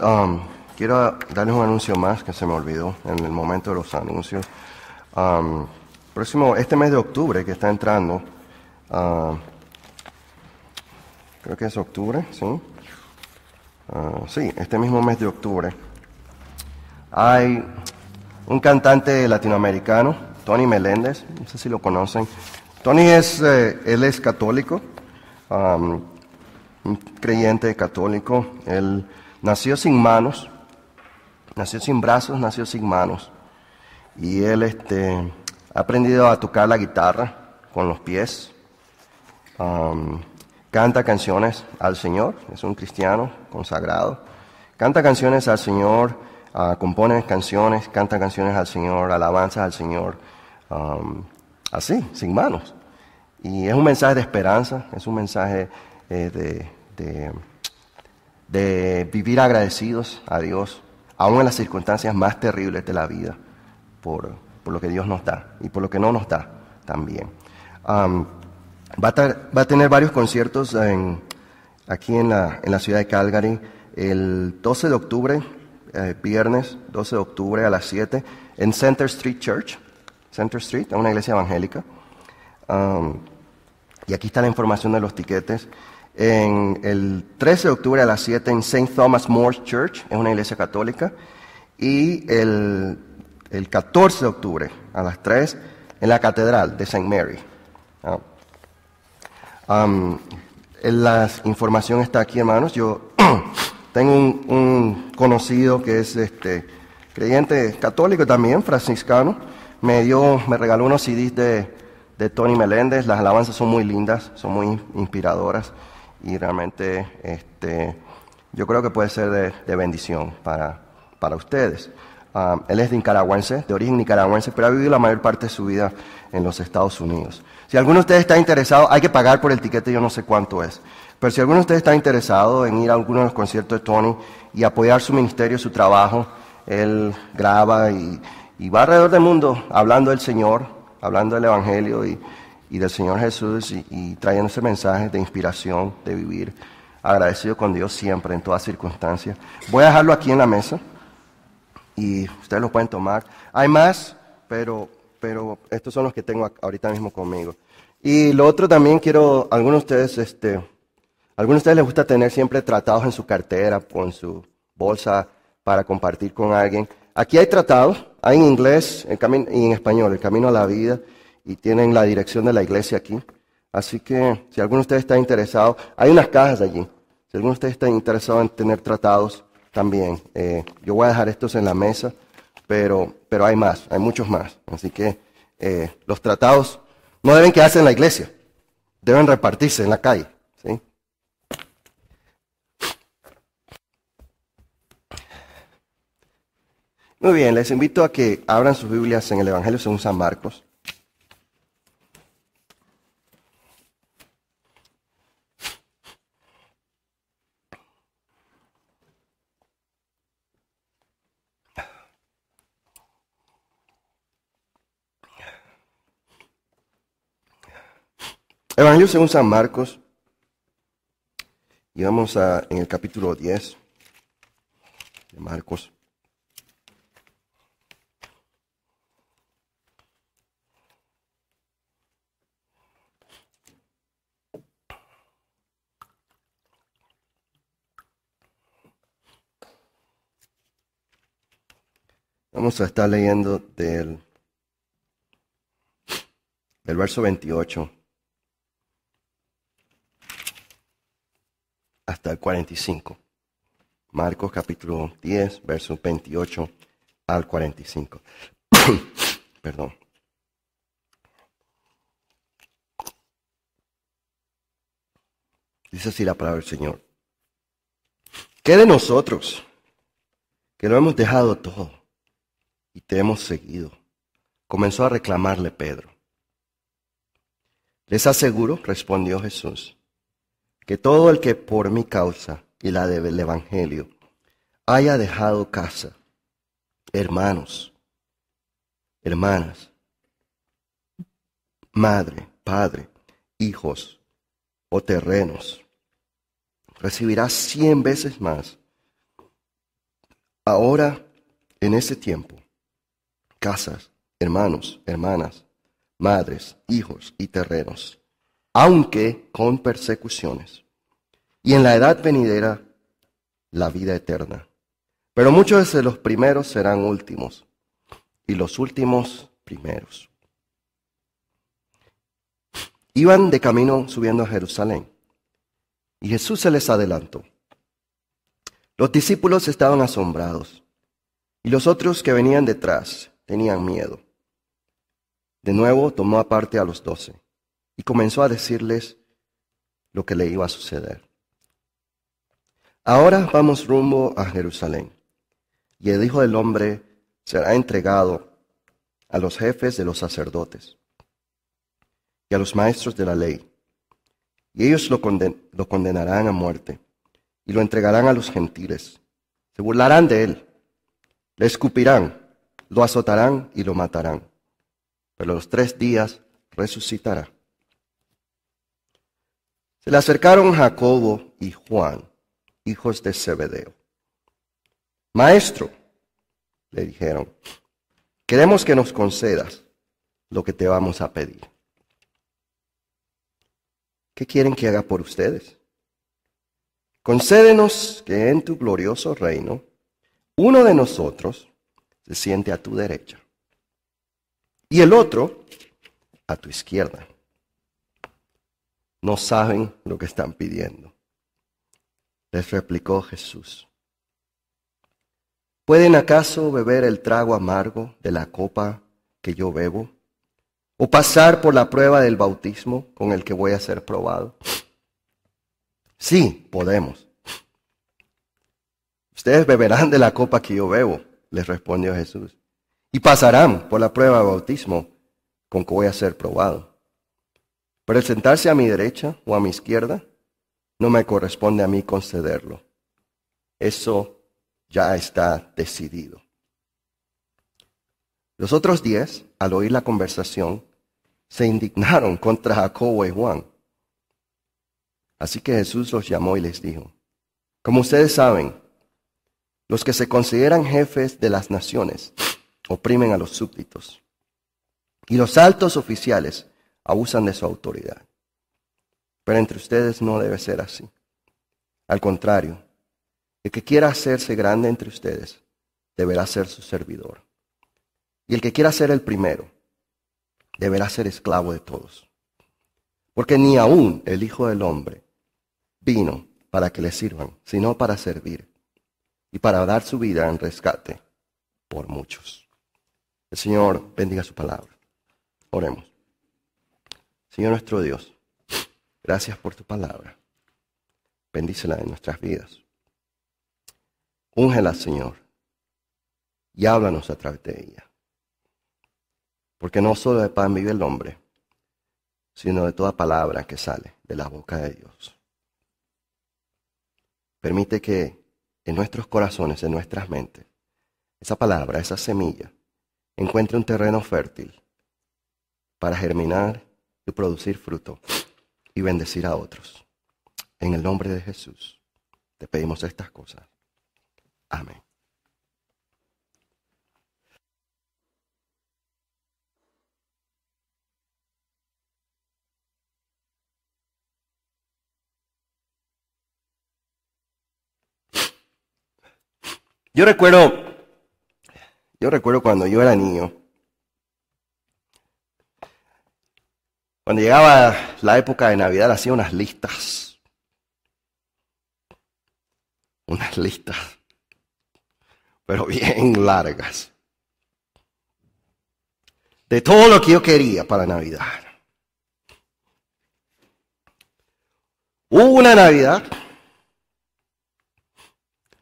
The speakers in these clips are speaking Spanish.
Um, Quiero darles un anuncio más que se me olvidó en el momento de los anuncios. Este mes de octubre que está entrando, creo que es octubre, ¿sí? Sí, este mismo mes de octubre, hay un cantante latinoamericano, Tony Meléndez, no sé si lo conocen. Tony él es católico, un creyente católico. Él nació sin manos, nació sin brazos, nació sin manos. Y él ha aprendido a tocar la guitarra con los pies. Canta canciones al Señor, es un cristiano consagrado. Canta canciones al Señor, compone canciones, canta canciones al Señor, alabanzas al Señor, así, sin manos. Y es un mensaje de esperanza, es un mensaje de vivir agradecidos a Dios, aun en las circunstancias más terribles de la vida, por lo que Dios nos da y por lo que no nos da también. Va a tener varios conciertos aquí en la ciudad de Calgary, el 12 de octubre, viernes 12 de octubre a las 7, en Center Street Church, Center Street, es una iglesia evangélica. Y aquí está la información de los tiquetes. En el 13 de octubre a las 7 en St. Thomas More Church, es una iglesia católica. Y el 14 de octubre a las 3 en la Catedral de St. Mary. La información está aquí, hermanos. Yo tengo un conocido que es creyente católico también, franciscano. Me regaló unos CDs de Tony Meléndez. Las alabanzas son muy lindas, son muy inspiradoras. Y realmente yo creo que puede ser de bendición para ustedes. Él es de origen nicaragüense, pero ha vivido la mayor parte de su vida en los Estados Unidos. Si alguno de ustedes está interesado, hay que pagar por el tiquete, yo no sé cuánto es. Pero si alguno de ustedes está interesado en ir a alguno de los conciertos de Tony y apoyar su ministerio, su trabajo, él graba y va alrededor del mundo hablando del Señor, hablando del Evangelio y del Señor Jesús y trayendo ese mensaje de inspiración, de vivir agradecido con Dios siempre, en todas circunstancias. Voy a dejarlo aquí en la mesa y ustedes lo pueden tomar. Hay más, pero estos son los que tengo ahorita mismo conmigo. Y lo otro también quiero, algunos de ustedes les gusta tener siempre tratados en su cartera o en su bolsa para compartir con alguien. Aquí hay tratados, hay en inglés y en español, El Camino a la Vida, y tienen la dirección de la iglesia aquí. Así que si alguno de ustedes está interesado, hay unas cajas allí. Si alguno de ustedes está interesado en tener tratados también, yo voy a dejar estos en la mesa, pero hay más, hay muchos más. Así que los tratados no deben quedarse en la iglesia, deben repartirse en la calle, ¿sí? Muy bien, les invito a que abran sus Biblias en el Evangelio según San Marcos. Evangelio según San Marcos, y vamos en el capítulo 10 de Marcos. Vamos a estar leyendo del verso 28 hasta el 45. Marcos capítulo 10, verso 28 al 45. Perdón. Dice así la palabra del Señor. ¿Qué de nosotros, que lo hemos dejado todo y te hemos seguido? Comenzó a reclamarle Pedro. Les aseguro, respondió Jesús, que todo el que por mi causa y la del Evangelio haya dejado casa, hermanos, hermanas, madre, padre, hijos o terrenos, recibirá 100 veces más Ahora, en ese tiempo, casas, hermanos, hermanas, madres, hijos y terrenos, aunque con persecuciones, y en la edad venidera, la vida eterna. Pero muchos de los primeros serán últimos, y los últimos primeros. Iban de camino subiendo a Jerusalén, y Jesús se les adelantó. Los discípulos estaban asombrados, y los otros que venían detrás tenían miedo. De nuevo tomó aparte a los 12, y comenzó a decirles lo que le iba a suceder. Ahora vamos rumbo a Jerusalén, y el Hijo del Hombre será entregado a los jefes de los sacerdotes y a los maestros de la ley, y ellos lo condenarán a muerte, y lo entregarán a los gentiles. Se burlarán de él, le escupirán, lo azotarán y lo matarán, pero a los 3 días resucitará. Se le acercaron Jacobo y Juan, hijos de Zebedeo. Maestro, le dijeron, queremos que nos concedas lo que te vamos a pedir. ¿Qué quieren que haga por ustedes? Concédenos que en tu glorioso reino, uno de nosotros se siente a tu derecha y el otro a tu izquierda. No saben lo que están pidiendo. Les replicó Jesús. ¿Pueden acaso beber el trago amargo de la copa que yo bebo? ¿O pasar por la prueba del bautismo con el que voy a ser probado? Sí, podemos. Ustedes beberán de la copa que yo bebo, les respondió Jesús, y pasarán por la prueba del bautismo con que voy a ser probado. Pero el sentarse a mi derecha o a mi izquierda, no me corresponde a mí concederlo. Eso ya está decidido. Los otros 10, al oír la conversación, se indignaron contra Jacobo y Juan. Así que Jesús los llamó y les dijo, como ustedes saben, los que se consideran jefes de las naciones oprimen a los súbditos, y los altos oficiales abusan de su autoridad. Pero entre ustedes no debe ser así. Al contrario, el que quiera hacerse grande entre ustedes deberá ser su servidor. Y el que quiera ser el primero deberá ser esclavo de todos. Porque ni aun el Hijo del Hombre vino para que le sirvan, sino para servir y para dar su vida en rescate por muchos. El Señor bendiga su palabra. Oremos. Señor nuestro Dios, gracias por tu palabra. Bendícela en nuestras vidas. Úngela, Señor, y háblanos a través de ella. Porque no solo de pan vive el hombre, sino de toda palabra que sale de la boca de Dios. Permite que en nuestros corazones, en nuestras mentes, esa palabra, esa semilla, encuentre un terreno fértil para germinar y producir fruto y bendecir a otros. En el nombre de Jesús te pedimos estas cosas. Amén. Yo recuerdo cuando yo era niño, cuando llegaba la época de Navidad, hacía unas listas, pero bien largas, de todo lo que yo quería para Navidad. Hubo una Navidad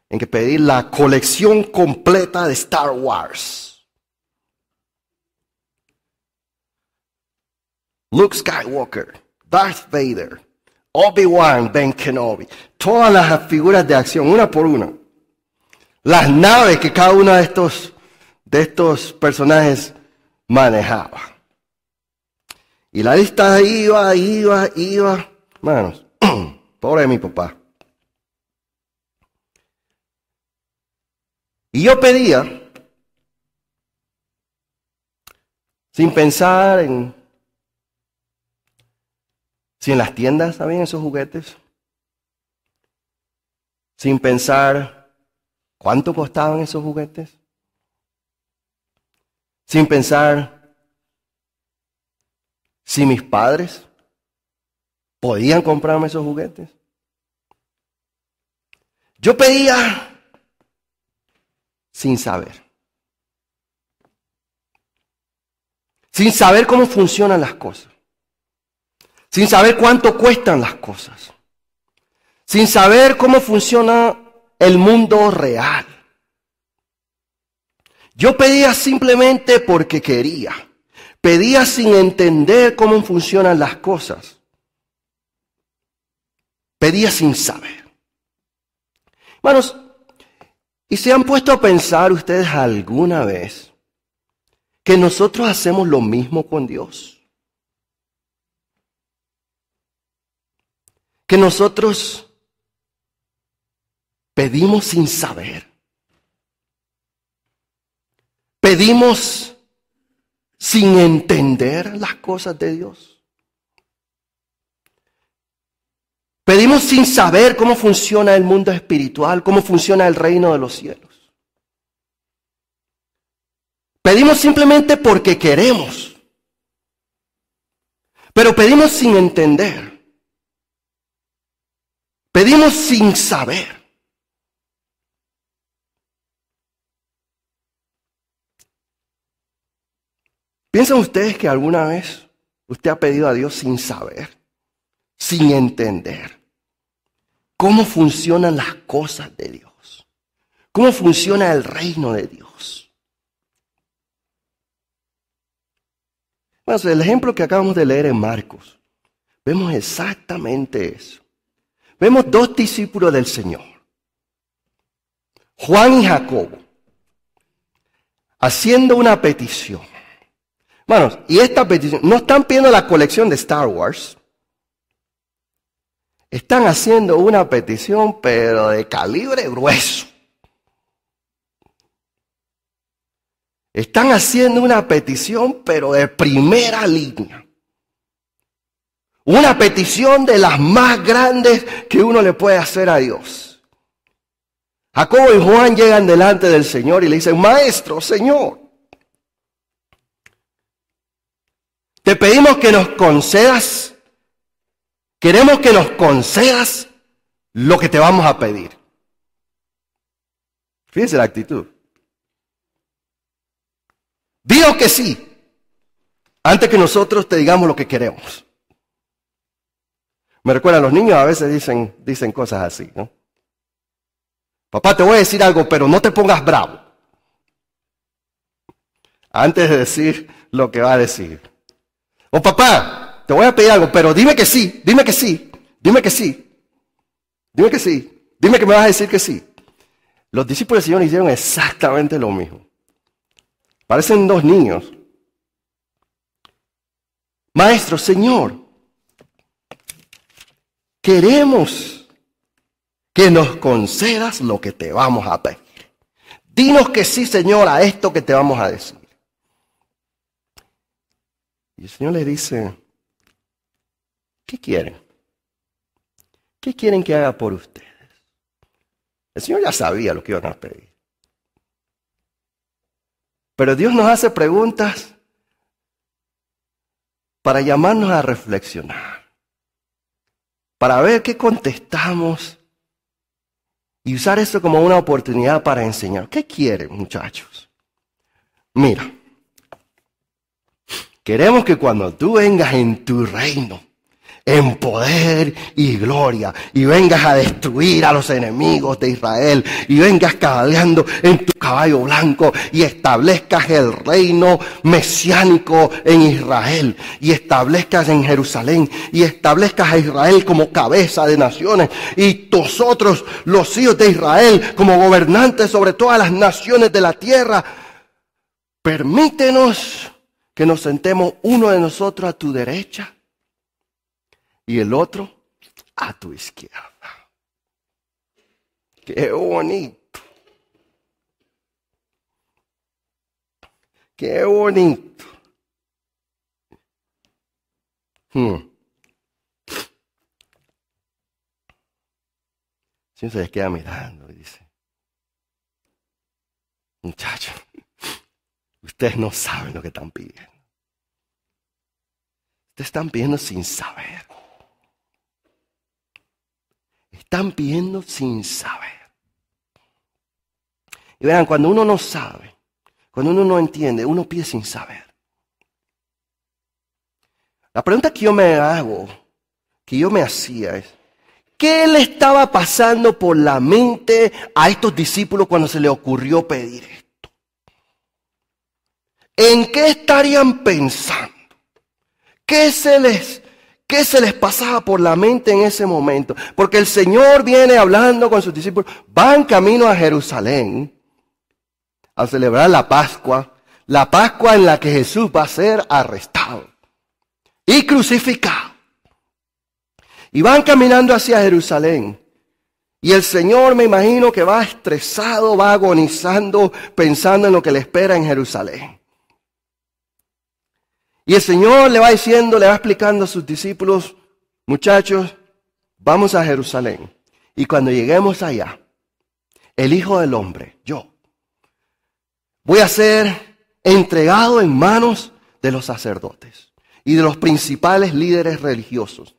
en que pedí la colección completa de Star Wars. Luke Skywalker, Darth Vader, Obi-Wan, Ben Kenobi, todas las figuras de acción, una por una. Las naves que cada uno de estos personajes manejaba. Y la lista iba. Hermanos, pobre de mi papá. Y yo pedía, sin pensar en si en las tiendas habían esos juguetes, sin pensar cuánto costaban esos juguetes, sin pensar si mis padres podían comprarme esos juguetes. Yo pedía sin saber. Sin saber cómo funcionan las cosas. Sin saber cuánto cuestan las cosas. Sin saber cómo funciona el mundo real. Yo pedía simplemente porque quería. Pedía sin entender cómo funcionan las cosas. Pedía sin saber. Hermanos, ¿y se han puesto a pensar ustedes alguna vez que nosotros hacemos lo mismo con Dios? Que nosotros pedimos sin saber. Pedimos sin entender las cosas de Dios. Pedimos sin saber cómo funciona el mundo espiritual, cómo funciona el reino de los cielos. Pedimos simplemente porque queremos. Pero pedimos sin entender. Pedimos sin saber. ¿Piensan ustedes que alguna vez usted ha pedido a Dios sin saber, sin entender cómo funcionan las cosas de Dios? ¿Cómo funciona el reino de Dios? Bueno, el ejemplo que acabamos de leer en Marcos, vemos exactamente eso. Vemos dos discípulos del Señor, Juan y Jacobo, haciendo una petición. Hermanos, y esta petición, no están pidiendo la colección de Star Wars. Están haciendo una petición, pero de calibre grueso. Están haciendo una petición, pero de primera línea. Una petición de las más grandes que uno le puede hacer a Dios. Jacobo y Juan llegan delante del Señor y le dicen: Maestro, Señor, te pedimos que nos concedas, queremos que nos concedas lo que te vamos a pedir. Fíjense la actitud. Dinos que sí, antes que nosotros te digamos lo que queremos. Me recuerda, los niños a veces dicen cosas así, ¿no? Papá, te voy a decir algo, pero no te pongas bravo antes de decir lo que va a decir. O papá, te voy a pedir algo, pero dime que sí, dime que sí, dime que sí, dime que sí, dime que me vas a decir que sí. Los discípulos del Señor hicieron exactamente lo mismo. Parecen dos niños. Maestro, Señor, queremos que nos concedas lo que te vamos a pedir. Dinos que sí, Señor, a esto que te vamos a decir. Y el Señor les dice: ¿qué quieren? ¿Qué quieren que haga por ustedes? El Señor ya sabía lo que iban a pedir. Pero Dios nos hace preguntas para llamarnos a reflexionar, para ver qué contestamos y usar eso como una oportunidad para enseñar. ¿Qué quieren, muchachos? Mira, queremos que cuando tú vengas en tu reino, en poder y gloria, y vengas a destruir a los enemigos de Israel, y vengas cabalgando en tu caballo blanco, y establezcas el reino mesiánico en Israel, y establezcas en Jerusalén, y establezcas a Israel como cabeza de naciones, y nosotros, los hijos de Israel, como gobernantes sobre todas las naciones de la tierra. Permítenos que nos sentemos uno de nosotros a tu derecha y el otro a tu izquierda. ¡Qué bonito! Qué bonito. Si se les queda mirando y dice, muchachos, ustedes no saben lo que están pidiendo. Ustedes están pidiendo sin saber. Están pidiendo sin saber. Y verán, cuando uno no sabe, cuando uno no entiende, uno pide sin saber. La pregunta que yo me hago, que yo me hacía es, ¿qué le estaba pasando por la mente a estos discípulos cuando se les ocurrió pedir esto? ¿En qué estarían pensando? ¿Qué se les pasaba por la mente en ese momento? Porque el Señor viene hablando con sus discípulos, van camino a Jerusalén a celebrar la Pascua en la que Jesús va a ser arrestado y crucificado. Y van caminando hacia Jerusalén. Y el Señor, me imagino que va estresado, va agonizando, pensando en lo que le espera en Jerusalén. Y el Señor le va diciendo, le va explicando a sus discípulos, muchachos, vamos a Jerusalén. Y cuando lleguemos allá, el Hijo del Hombre, yo, voy a ser entregado en manos de los sacerdotes y de los principales líderes religiosos.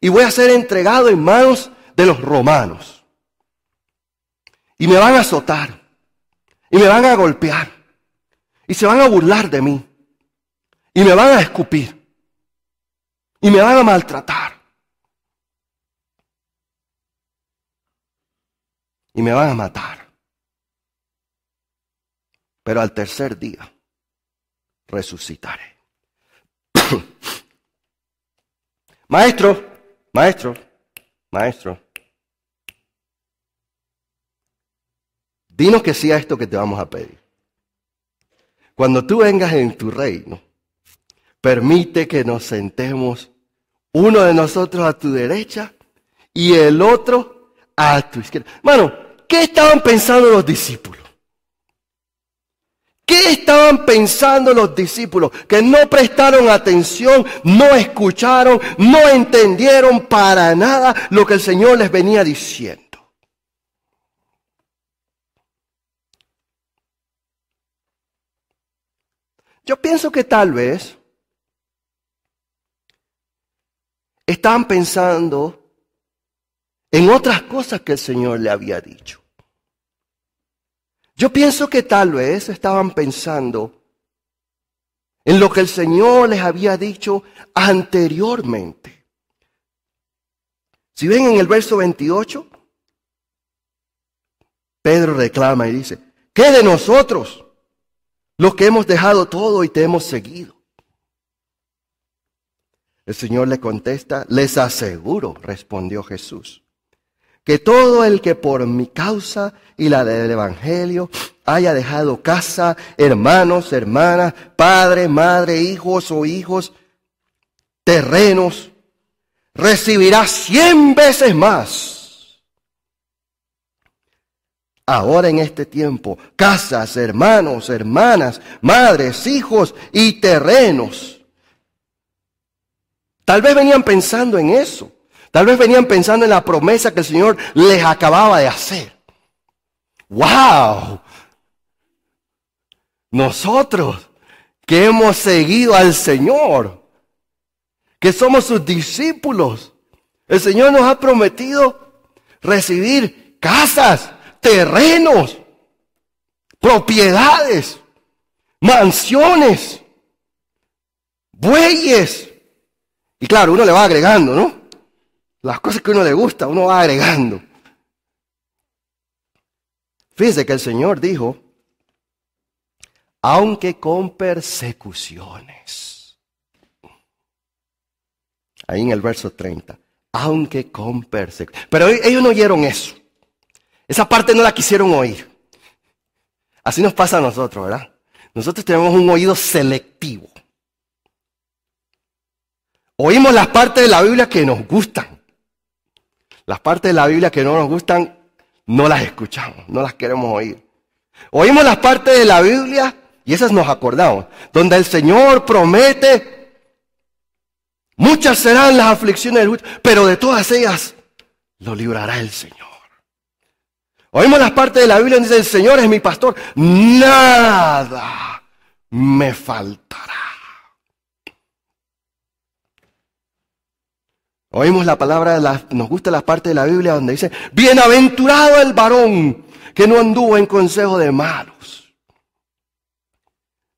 Y voy a ser entregado en manos de los romanos. Y me van a azotar. Y me van a golpear. Y se van a burlar de mí. Y me van a escupir. Y me van a maltratar. Y me van a matar. Pero al tercer día resucitaré. Maestro, dinos que sí a esto que te vamos a pedir. Cuando tú vengas en tu reino, permite que nos sentemos, uno de nosotros a tu derecha y el otro a tu izquierda. Hermano, ¿qué estaban pensando los discípulos? ¿Qué estaban pensando los discípulos? Que no prestaron atención, no escucharon, no entendieron para nada lo que el Señor les venía diciendo. Yo pienso que tal vez estaban pensando en otras cosas que el Señor le había dicho. Yo pienso que tal vez estaban pensando en lo que el Señor les había dicho anteriormente. Si ven en el verso 28, Pedro reclama y dice, ¿qué de nosotros, los que hemos dejado todo y te hemos seguido? El Señor le contesta, les aseguro, respondió Jesús, que todo el que por mi causa y la del Evangelio haya dejado casa, hermanos, hermanas, padre, madre, hijos o hijos, terrenos, recibirá 100 veces más. Ahora en este tiempo, casas, hermanos, hermanas, madres, hijos y terrenos. Tal vez venían pensando en eso. Tal vez venían pensando en la promesa que el Señor les acababa de hacer. ¡Wow! Nosotros que hemos seguido al Señor, que somos sus discípulos, el Señor nos ha prometido recibir casas, terrenos, propiedades, mansiones, bueyes. Y claro, uno le va agregando, ¿no? Las cosas que a uno le gusta, uno va agregando. Fíjese que el Señor dijo, aunque con persecuciones. Ahí en el verso 30. Aunque con persecuciones. Pero ellos no oyeron eso. Esa parte no la quisieron oír. Así nos pasa a nosotros, ¿verdad? Nosotros tenemos un oído selectivo. Oímos las partes de la Biblia que nos gustan. Las partes de la Biblia que no nos gustan, no las escuchamos, no las queremos oír. Oímos las partes de la Biblia y esas nos acordamos, donde el Señor promete, muchas serán las aflicciones del justo, pero de todas ellas lo librará el Señor. Oímos las partes de la Biblia donde dice, el Señor es mi pastor, nada me faltará. Oímos la palabra, nos gusta la parte de la Biblia donde dice, bienaventurado el varón que no anduvo en consejo de malos,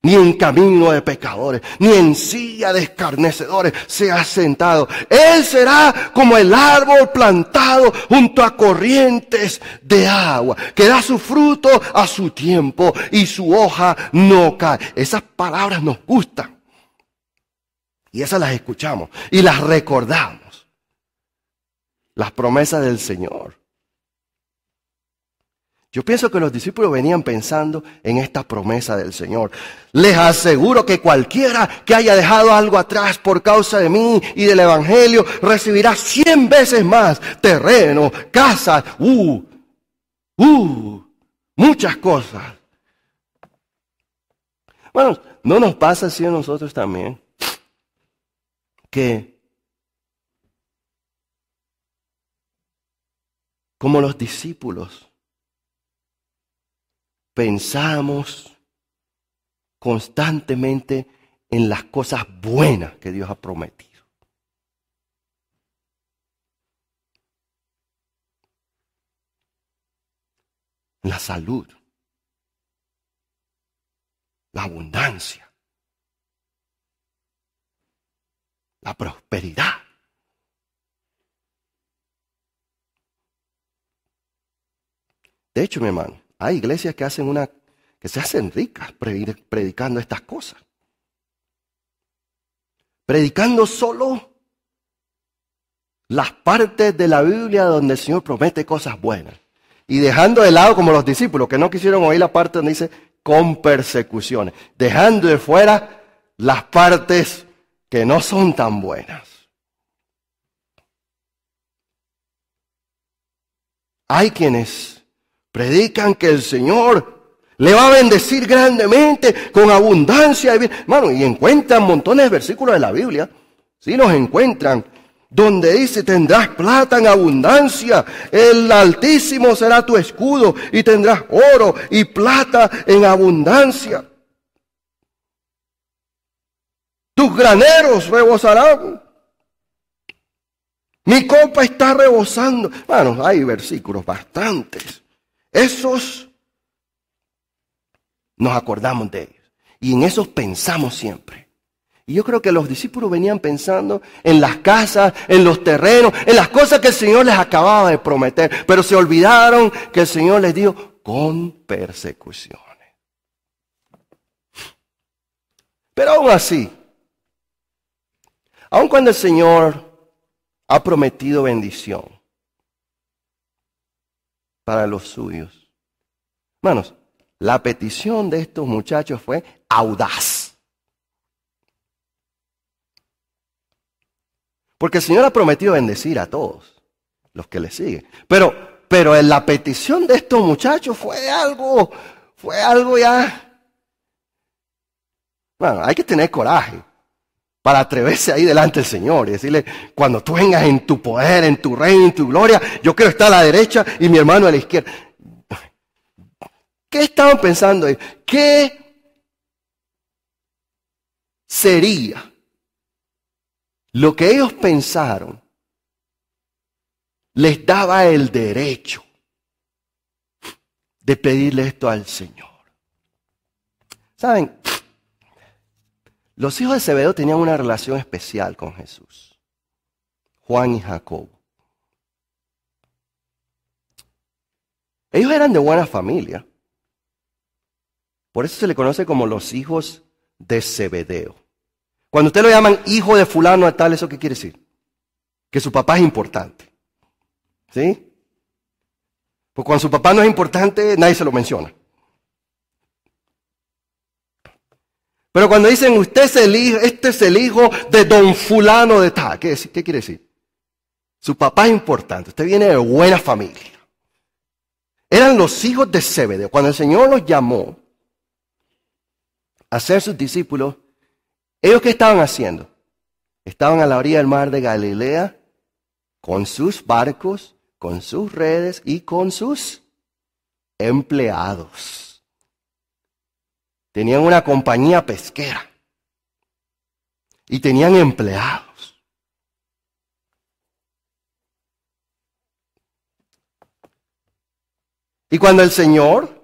ni en camino de pecadores, ni en silla de escarnecedores se ha sentado. Él será como el árbol plantado junto a corrientes de agua, que da su fruto a su tiempo y su hoja no cae. Esas palabras nos gustan y esas las escuchamos y las recordamos. Las promesas del Señor. Yo pienso que los discípulos venían pensando en esta promesa del Señor. Les aseguro que cualquiera que haya dejado algo atrás por causa de mí y del Evangelio recibirá 100 veces más terreno, casas, muchas cosas. Bueno, ¿no nos pasa así a nosotros también? Que como los discípulos, pensamos constantemente en las cosas buenas que Dios ha prometido. La salud, la abundancia, la prosperidad. De hecho, mi hermano, hay iglesias que se hacen ricas predicando estas cosas. Predicando solo las partes de la Biblia donde el Señor promete cosas buenas. Y dejando de lado como los discípulos que no quisieron oír la parte donde dice con persecuciones. Dejando de fuera las partes que no son tan buenas. Hay quienes predican que el Señor le va a bendecir grandemente, con abundancia. Hermano, y encuentran montones de versículos de la Biblia. Sí, los encuentran. Donde dice, tendrás plata en abundancia. El Altísimo será tu escudo. Y tendrás oro y plata en abundancia. Tus graneros rebosarán. Mi copa está rebosando. Bueno, hay versículos bastantes. Esos nos acordamos de ellos. Y en esos pensamos siempre. Y yo creo que los discípulos venían pensando en las casas, en los terrenos, en las cosas que el Señor les acababa de prometer. Pero se olvidaron que el Señor les dijo, con persecuciones. Pero aún así, aun cuando el Señor ha prometido bendición para los suyos. Hermanos, la petición de estos muchachos fue audaz. Porque el Señor ha prometido bendecir a todos los que le siguen. Pero en la petición de estos muchachos fue algo ya. Bueno, hay que tener coraje para atreverse ahí delante del Señor y decirle, cuando tú vengas en tu poder, en tu reino, en tu gloria, yo quiero estar a la derecha y mi hermano a la izquierda. ¿Qué estaban pensando ellos? ¿Qué sería lo que ellos pensaron les daba el derecho de pedirle esto al Señor? ¿Saben? Los hijos de Zebedeo tenían una relación especial con Jesús. Juan y Jacobo. Ellos eran de buena familia. Por eso se le conoce como los hijos de Zebedeo. Cuando usted lo llaman hijo de fulano de tal, ¿eso qué quiere decir? Que su papá es importante. ¿Sí? Porque cuando su papá no es importante, nadie se lo menciona. Pero cuando dicen, usted es el hijo, este es el hijo de don fulano de tal, ¿qué quiere decir? Su papá es importante, usted viene de buena familia. Eran los hijos de Zebedeo. Cuando el Señor los llamó, a ser sus discípulos, ¿ellos qué estaban haciendo? Estaban a la orilla del mar de Galilea con sus barcos, con sus redes y con sus empleados. Tenían una compañía pesquera y tenían empleados. Y cuando el Señor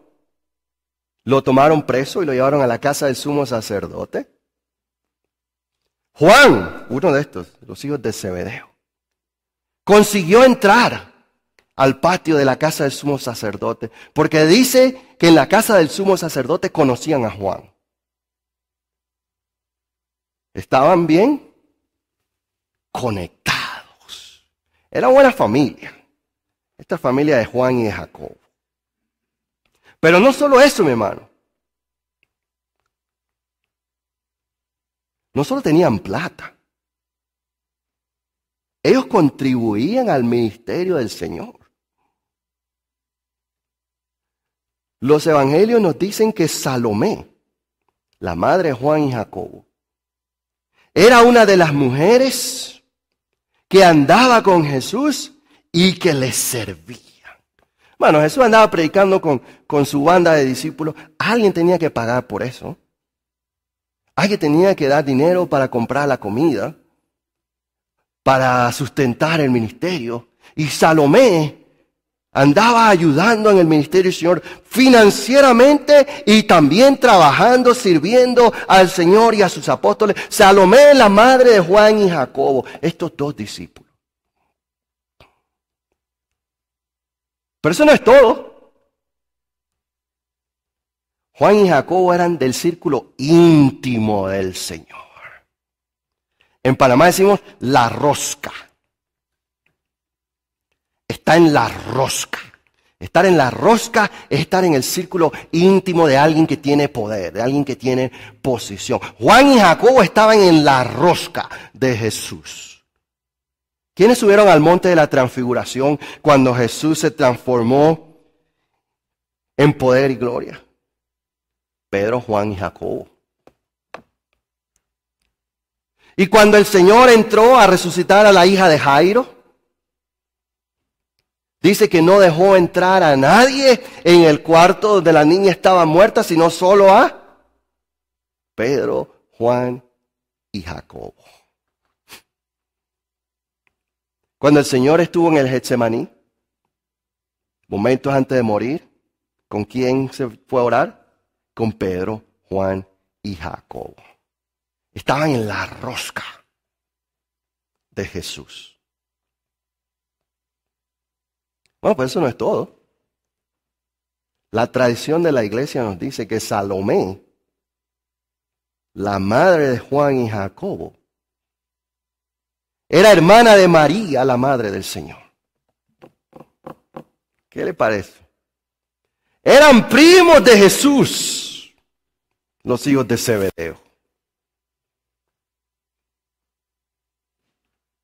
lo tomaron preso y lo llevaron a la casa del sumo sacerdote, Juan, uno de estos, los hijos de Zebedeo, consiguió entrar al patio de la casa del sumo sacerdote, porque dice que en la casa del sumo sacerdote conocían a Juan. Estaban bien conectados. Era buena familia. Esta familia de Juan y de Jacobo. Pero no solo eso, mi hermano. No solo tenían plata. Ellos contribuían al ministerio del Señor. Los evangelios nos dicen que Salomé, la madre de Juan y Jacobo, era una de las mujeres que andaba con Jesús y que le servía. Bueno, Jesús andaba predicando con su banda de discípulos. Alguien tenía que pagar por eso. Alguien tenía que dar dinero para comprar la comida, para sustentar el ministerio. Y Salomé andaba ayudando en el ministerio del Señor financieramente y también trabajando, sirviendo al Señor y a sus apóstoles. Salomé, la madre de Juan y Jacobo, estos dos discípulos. Pero eso no es todo. Juan y Jacobo eran del círculo íntimo del Señor. En Panamá decimos la rosca. Está en la rosca. Estar en la rosca es estar en el círculo íntimo de alguien que tiene poder, de alguien que tiene posición. Juan y Jacobo estaban en la rosca de Jesús. ¿Quiénes subieron al monte de la transfiguración cuando Jesús se transformó en poder y gloria? Pedro, Juan y Jacobo. Y cuando el Señor entró a resucitar a la hija de Jairo, dice que no dejó entrar a nadie en el cuarto donde la niña estaba muerta, sino solo a Pedro, Juan y Jacobo. Cuando el Señor estuvo en el Getsemaní, momentos antes de morir, ¿con quién se fue a orar? Con Pedro, Juan y Jacobo. Estaban en la rosca de Jesús. Bueno, pues eso no es todo. La tradición de la iglesia nos dice que Salomé, la madre de Juan y Jacobo, era hermana de María, la madre del Señor. ¿Qué le parece? Eran primos de Jesús, los hijos de Zebedeo.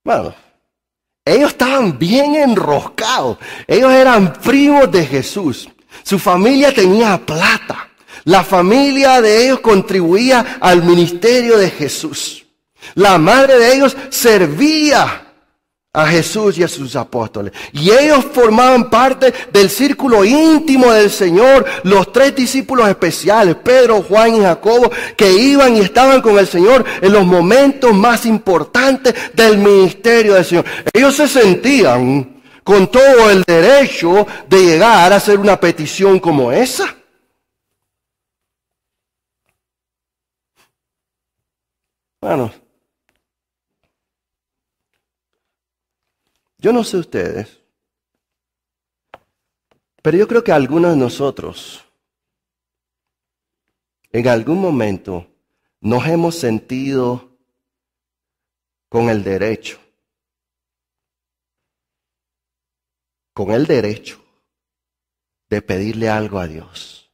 Bueno, ellos estaban bien enroscados. Ellos eran primos de Jesús. Su familia tenía plata. La familia de ellos contribuía al ministerio de Jesús. La madre de ellos servía a Jesús y a sus apóstoles. Y ellos formaban parte del círculo íntimo del Señor. Los tres discípulos especiales, Pedro, Juan y Jacobo, que iban y estaban con el Señor en los momentos más importantes del ministerio del Señor. Ellos se sentían con todo el derecho de llegar a hacer una petición como esa. Bueno, yo no sé ustedes, pero yo creo que algunos de nosotros en algún momento nos hemos sentido con el derecho de pedirle algo a Dios,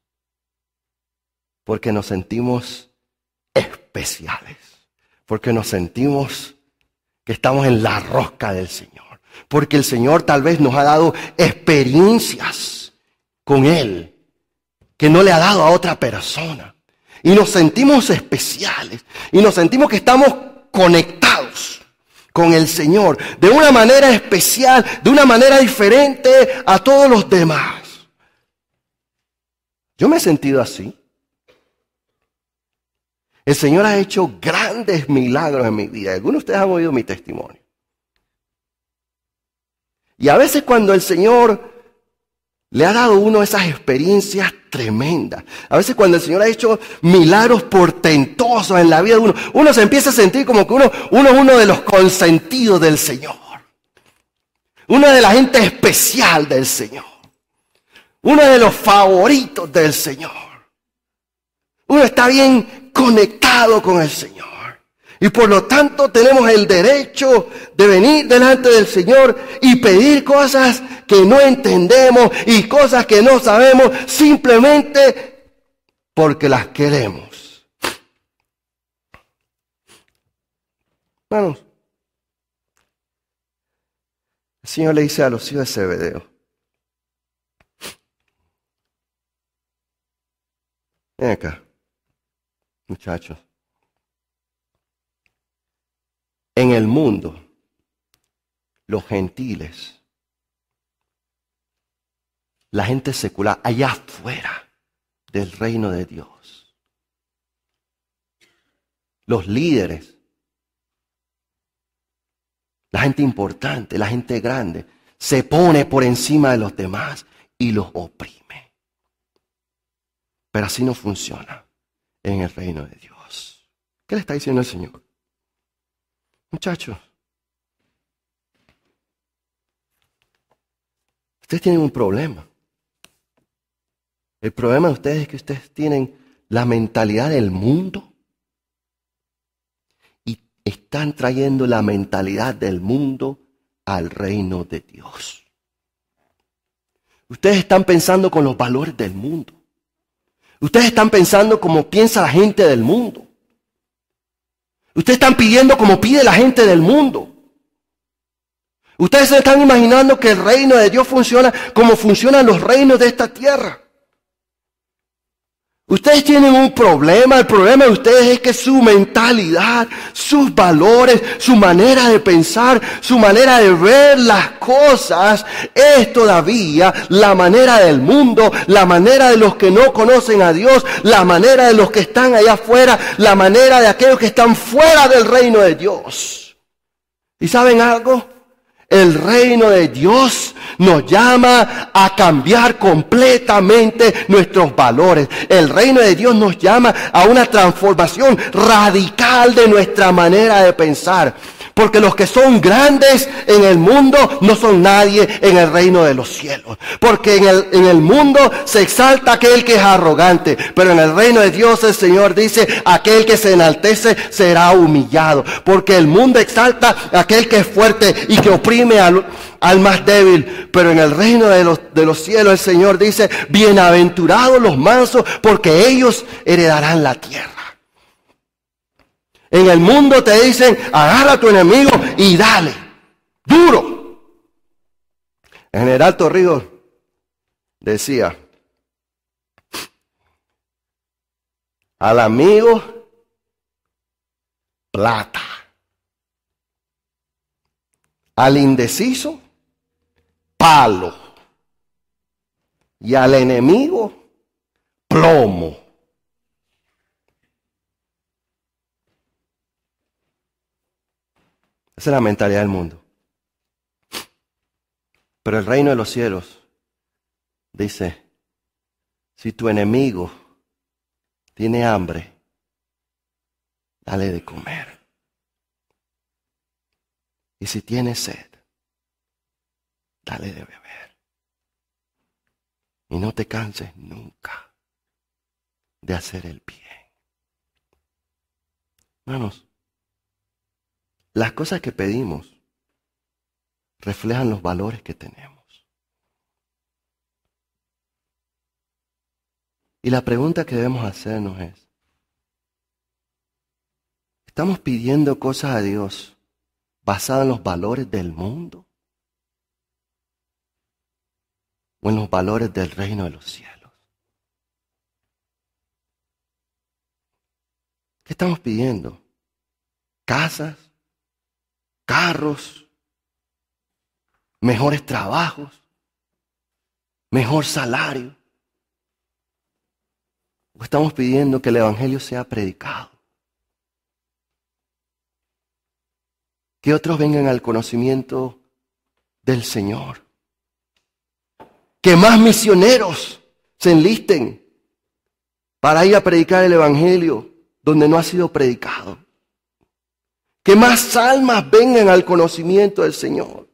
porque nos sentimos especiales, porque nos sentimos que estamos en la rosca del Señor. Porque el Señor tal vez nos ha dado experiencias con Él que no le ha dado a otra persona. Y nos sentimos especiales. Y nos sentimos que estamos conectados con el Señor. De una manera especial, de una manera diferente a todos los demás. Yo me he sentido así. El Señor ha hecho grandes milagros en mi vida. Algunos de ustedes han oído mi testimonio. Y a veces cuando el Señor le ha dado a uno esas experiencias tremendas, a veces cuando el Señor ha hecho milagros portentosos en la vida de uno, uno se empieza a sentir como que uno es uno de los consentidos del Señor. Una de la gente especial del Señor. Uno de los favoritos del Señor. Uno está bien conectado con el Señor. Y por lo tanto tenemos el derecho de venir delante del Señor y pedir cosas que no entendemos y cosas que no sabemos simplemente porque las queremos. Hermanos, el Señor le dice a los hijos de Zebedeo: ven acá, muchachos. En el mundo, los gentiles, la gente secular, allá afuera del reino de Dios, los líderes, la gente importante, la gente grande, se pone por encima de los demás y los oprime. Pero así no funciona en el reino de Dios. ¿Qué le está diciendo el Señor? Muchachos, ustedes tienen un problema. El problema de ustedes es que ustedes tienen la mentalidad del mundo y están trayendo la mentalidad del mundo al reino de Dios. Ustedes están pensando con los valores del mundo. Ustedes están pensando como piensa la gente del mundo. Ustedes están pidiendo como pide la gente del mundo. Ustedes se están imaginando que el reino de Dios funciona como funcionan los reinos de esta tierra. Ustedes tienen un problema. El problema de ustedes es que su mentalidad, sus valores, su manera de pensar, su manera de ver las cosas es todavía la manera del mundo, la manera de los que no conocen a Dios, la manera de los que están allá afuera, la manera de aquellos que están fuera del reino de Dios. ¿Y saben algo? El reino de Dios nos llama a cambiar completamente nuestros valores. El reino de Dios nos llama a una transformación radical de nuestra manera de pensar. Porque los que son grandes en el mundo no son nadie en el reino de los cielos. Porque en el mundo se exalta aquel que es arrogante. Pero en el reino de Dios el Señor dice: aquel que se enaltece será humillado. Porque el mundo exalta a aquel que es fuerte y que oprime al más débil. Pero en el reino de los cielos el Señor dice: bienaventurados los mansos, porque ellos heredarán la tierra. En el mundo te dicen: agarra a tu enemigo y dale, duro. El general Torrijos decía: al amigo, plata. Al indeciso, palo. Y al enemigo, plomo. Esa es la mentalidad del mundo. Pero el reino de los cielos dice: si tu enemigo tiene hambre, dale de comer. Y si tiene sed, dale de beber. Y no te canses nunca de hacer el bien. Hermanos, las cosas que pedimos reflejan los valores que tenemos. Y la pregunta que debemos hacernos es: ¿estamos pidiendo cosas a Dios basadas en los valores del mundo o en los valores del reino de los cielos? ¿Qué estamos pidiendo? Casas, carros, mejores trabajos, mejor salario. ¿O estamos pidiendo que el Evangelio sea predicado? Que otros vengan al conocimiento del Señor. Que más misioneros se enlisten para ir a predicar el Evangelio donde no ha sido predicado. Que más almas vengan al conocimiento del Señor.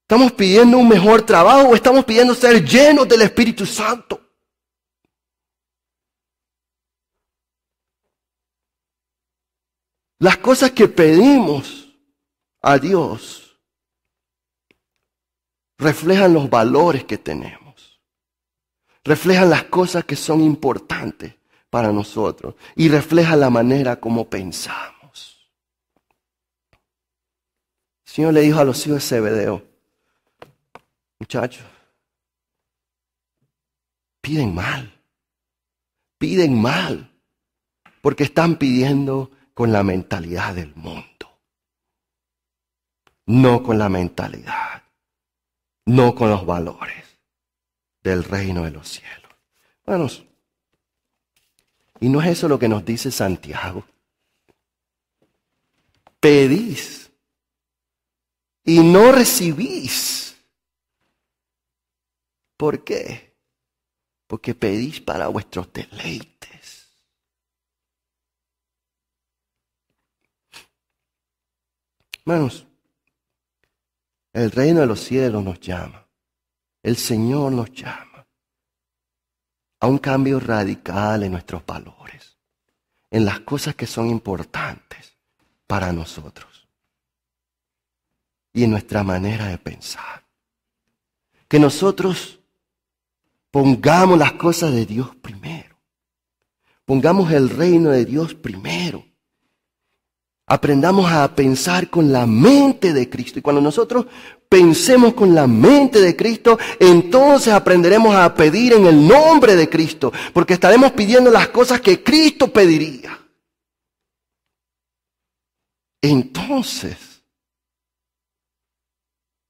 ¿Estamos pidiendo un mejor trabajo o estamos pidiendo ser llenos del Espíritu Santo? Las cosas que pedimos a Dios reflejan los valores que tenemos. Reflejan las cosas que son importantes para nosotros y reflejan la manera como pensamos. El Señor le dijo a los hijos de Zebedeo: muchachos, piden mal, porque están pidiendo con la mentalidad del mundo, no con la mentalidad, no con los valores del reino de los cielos. Hermanos, ¿y no es eso lo que nos dice Santiago? Pedís y no recibís. ¿Por qué? Porque pedís para vuestros deleites. Hermanos, el reino de los cielos nos llama. El Señor nos llama a un cambio radical en nuestros valores, en las cosas que son importantes para nosotros y en nuestra manera de pensar. Que nosotros pongamos las cosas de Dios primero. Pongamos el reino de Dios primero. Aprendamos a pensar con la mente de Cristo. Y cuando nosotros pensemos con la mente de Cristo, entonces aprenderemos a pedir en el nombre de Cristo. Porque estaremos pidiendo las cosas que Cristo pediría. Entonces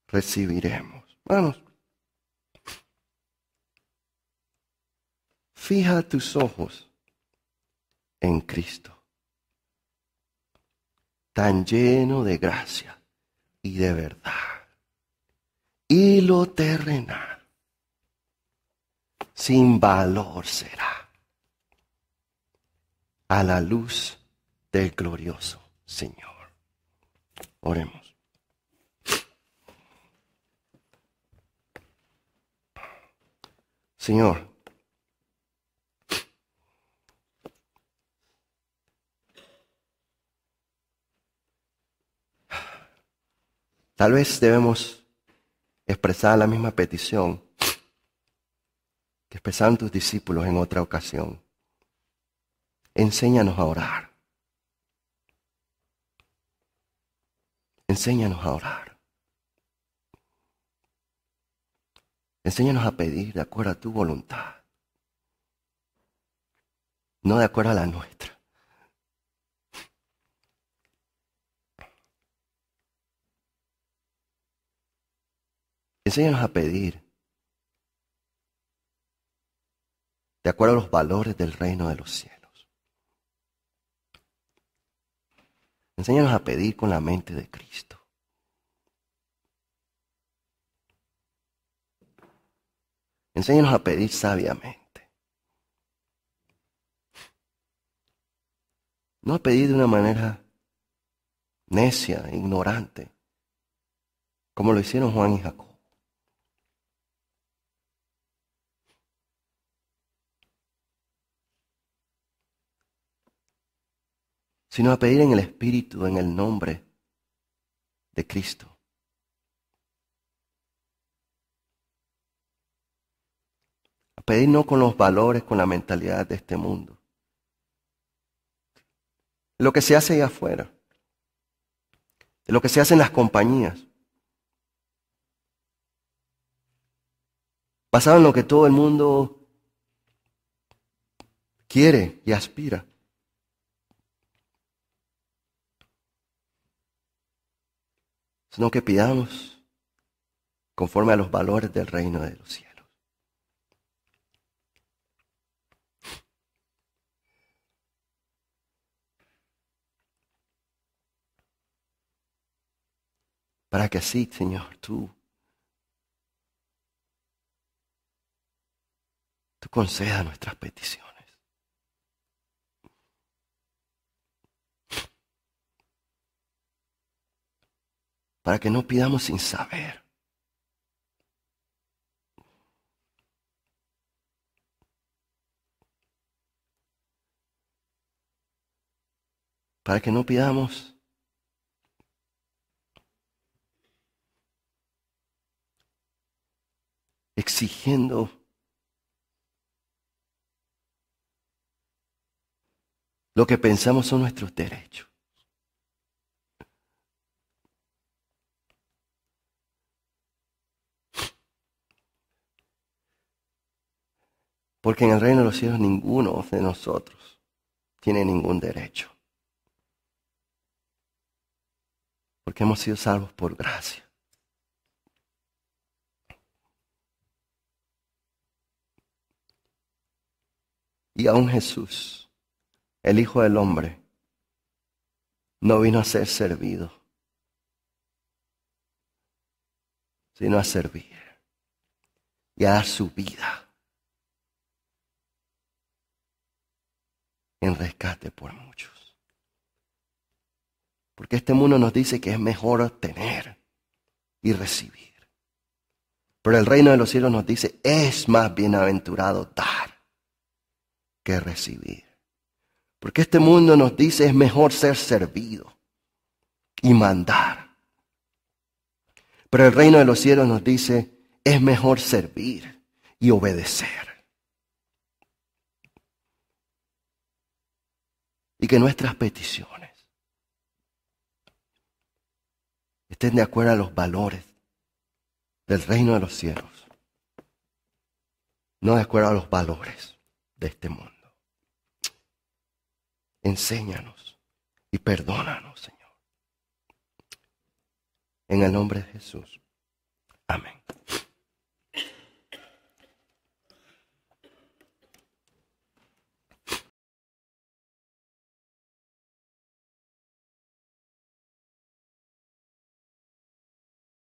recibiremos. Hermanos, fija tus ojos en Cristo, tan lleno de gracia y de verdad, y lo terrenal sin valor será a la luz del glorioso Señor. Oremos. Señor, tal vez debemos expresar la misma petición que expresaron tus discípulos en otra ocasión. Enséñanos a orar. Enséñanos a orar. Enséñanos a pedir de acuerdo a tu voluntad, no de acuerdo a la nuestra. Enséñanos a pedir de acuerdo a los valores del reino de los cielos. Enséñanos a pedir con la mente de Cristo. Enséñanos a pedir sabiamente. No a pedir de una manera necia, ignorante, como lo hicieron Juan y Jacob. Sino a pedir en el Espíritu, en el nombre de Cristo. A pedir no con los valores, con la mentalidad de este mundo. De lo que se hace allá afuera. De lo que se hace en las compañías. Basado en lo que todo el mundo quiere y aspira. Sino que pidamos conforme a los valores del reino de los cielos. Para que así, Señor, tú concedas nuestras peticiones. Para que no pidamos sin saber. Para que no pidamos exigiendo lo que pensamos son nuestros derechos. Porque en el reino de los cielos ninguno de nosotros tiene ningún derecho. Porque hemos sido salvos por gracia. Y aún Jesús, el Hijo del Hombre, no vino a ser servido, sino a servir y a dar su vida en rescate por muchos. Porque este mundo nos dice que es mejor tener y recibir. Pero el reino de los cielos nos dice, es más bienaventurado dar que recibir. Porque este mundo nos dice, es mejor ser servido y mandar. Pero el reino de los cielos nos dice, es mejor servir y obedecer. Y que nuestras peticiones estén de acuerdo a los valores del reino de los cielos, no de acuerdo a los valores de este mundo. Enséñanos y perdónanos, Señor. En el nombre de Jesús. Amén.